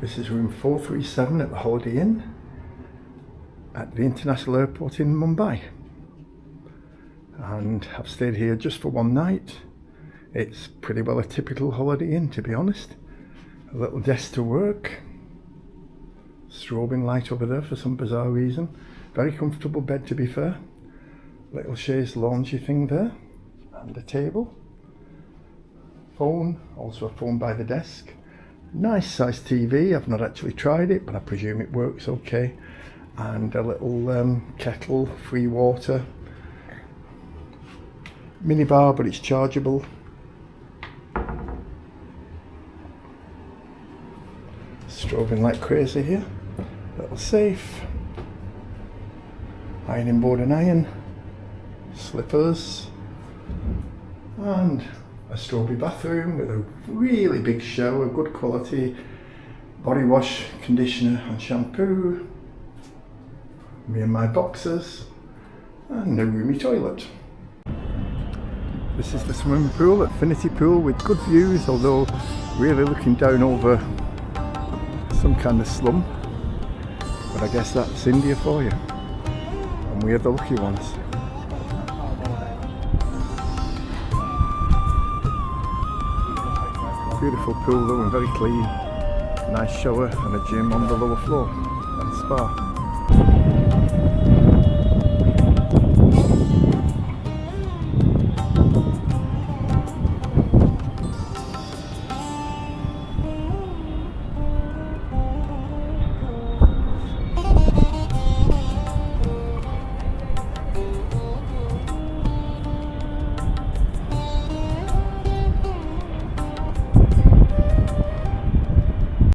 This is room 437 at the Holiday Inn at the International Airport in Mumbai. And I've stayed here just for one night. It's pretty well a typical Holiday Inn, to be honest. A little desk to work. Strobing light over there for some bizarre reason. Very comfortable bed, to be fair. Little chaise lounge thing there. And a table. Phone, also a phone by the desk. Nice sized TV. I've not actually tried it, but I presume it works okay. And a little kettle, free water. Mini bar, but it's chargeable. Strobing like crazy here. Little safe. Ironing board and iron. Slippers. And a strawberry bathroom with a really big shower, good quality body wash, conditioner and shampoo. Me and my boxers. And a roomy toilet. This is the swimming pool, Infinity Pool, with good views, although really looking down over some kind of slum. But I guess that's India for you. And we are the lucky ones. Beautiful pool though, and very clean. Nice shower and a gym on the lower floor and spa.